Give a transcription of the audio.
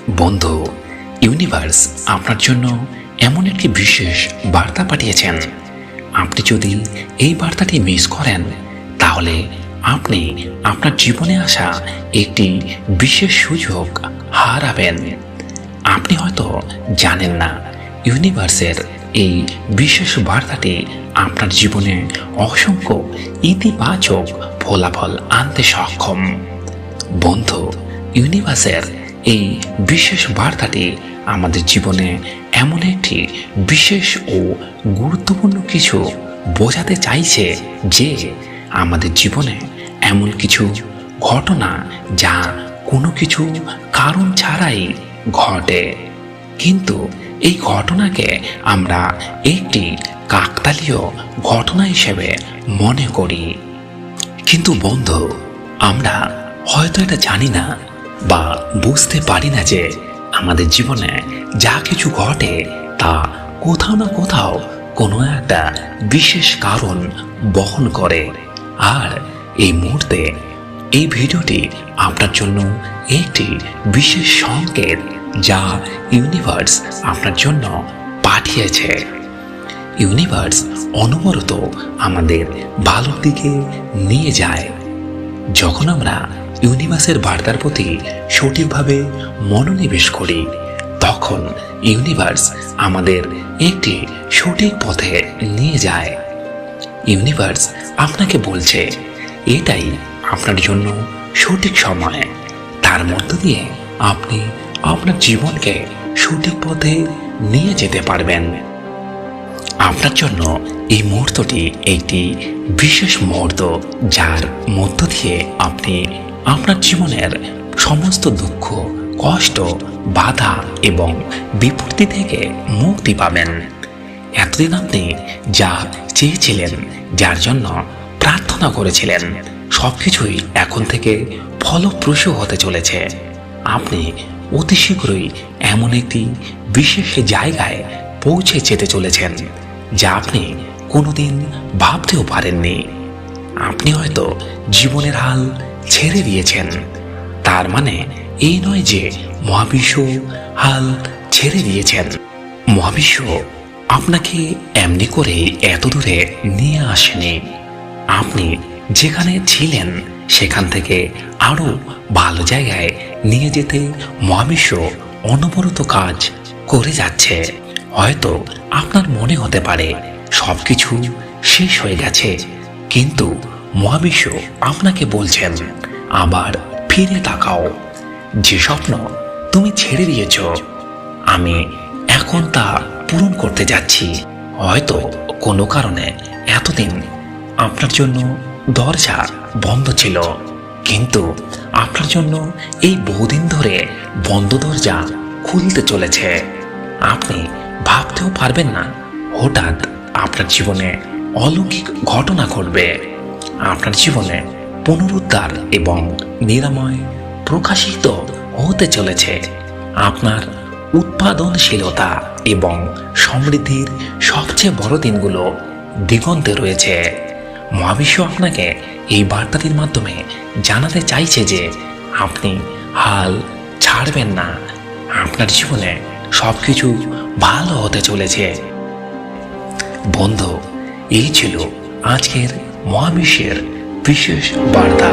বন্ধু, ইউনিভার্স আপনার জন্য এমন একটি বিশেষ বার্তা পাঠিয়েছেন। আপনি যদি এই বার্তাটি মিস করেন তাহলে আপনি আপনার জীবনে আসা একটি বিশেষ সুযোগ হারাবেন। আপনি হয়তো জানেন না, ইউনিভার্সের এই বিশেষ বার্তাটি আপনার জীবনে অসংখ্য ইতিবাচক ফলাফল আনতে সক্ষম। বন্ধু, ইউনিভার্সের এই বিশেষ বার্তাটি আমাদের জীবনে এমন একটি বিশেষ ও গুরুত্বপূর্ণ কিছু বোঝাতে চাইছে যে আমাদের জীবনে এমন কিছু ঘটনা যা কোনো কিছু কারণ ছাড়াই ঘটে, কিন্তু এই ঘটনাকে আমরা একটি কাকতালীয় ঘটনা হিসেবে মনে করি। কিন্তু বন্ধু, আমরা হয়তো এটা জানি না বা বুঝতে পারি না যে আমাদের জীবনে যা কিছু ঘটে তা কোথাও না কোথাও কোনো একটা বিশেষ কারণ বহন করে। আর এই মুহূর্তে এই ভিডিওটি আপনার জন্য একটি বিশেষ সংকেত যা ইউনিভার্স আপনার জন্য পাঠিয়েছে। ইউনিভার্স অনবরত আমাদের ভালোর দিকে নিয়ে যায়। যখন আমরা ইউনিভার্সের বার্তার প্রতি সঠিকভাবে মনোনিবেশ করি তখন ইউনিভার্স আমাদের একটি সঠিক পথে নিয়ে যায়। ইউনিভার্স আপনাকে বলছে এটাই আপনার জন্য সঠিক সময়, তার মধ্য দিয়ে আপনি আপনার জীবনকে সঠিক পথে নিয়ে যেতে পারবেন। আপনার জন্য এই মুহূর্তটি একটি বিশেষ মুহূর্ত, যার মধ্য দিয়ে আপনি আপনার জীবনের সমস্ত দুঃখ, কষ্ট, বাধা এবং বিপত্তি থেকে মুক্তি পাবেন। এতদিন আপনি যা চেয়েছিলেন, যার জন্য প্রার্থনা করেছিলেন, সবকিছুই এখন থেকে ফলপ্রসূ হতে চলেছে। আপনি অতি শীঘ্রই এমন একটি বিশেষ জায়গায় পৌঁছে যেতে চলেছেন যা আপনি কোনোদিন ভাবতেও পারেননি। আপনি হয়তো জীবনের হাল ছেড়ে দিয়েছেন, তার মানে এই নয় যে মহাবিশ্ব হাল ছেড়ে দিয়েছেন। মহাবিশ্ব আপনাকে এমনি করে এত দূরে নিয়ে আসেনি। আপনি যেখানে ছিলেন সেখান থেকে আরো ভালো জায়গায় নিয়ে যেতে মহাবিশ্ব অনবরত কাজ করে যাচ্ছে। হয়তো আপনার মনে হতে পারে সবকিছু শেষ হয়ে গেছে, কিন্তু মহাবিশ্ব আপনাকে বলছেন আবার ফিরে তাকাও। যে স্বপ্ন তুমি ছেড়ে দিয়েছ, আমি এখন তা পূরণ করতে যাচ্ছি। হয়তো কোনো কারণে এতদিন আপনার জন্য দরজা বন্ধ ছিল, কিন্তু আপনার জন্য এই বহুদিন ধরে বন্ধ দরজা খুলতে চলেছে। আপনি ভাবতেও পারবেন না, হঠাৎ আপনার জীবনে অলৌকিক ঘটনা ঘটবে। আপনার জীবনে পুনরুদ্ধার এবং নিরাময় প্রকাশিত হতে চলেছে। আপনার উৎপাদনশীলতা এবং সমৃদ্ধির সবচেয়ে বড় দিনগুলো দিগন্তে রয়েছে। মহাবিশ্ব আপনাকে এই বার্তাটির মাধ্যমে জানাতে চাইছে যে আপনি হাল ছাড়বেন না। আপনার জীবনে সবকিছু ভালো হতে চলেছে। বন্ধু, এই ছিল আজকের মহাবিশ্বের বিশেষ বার্তা।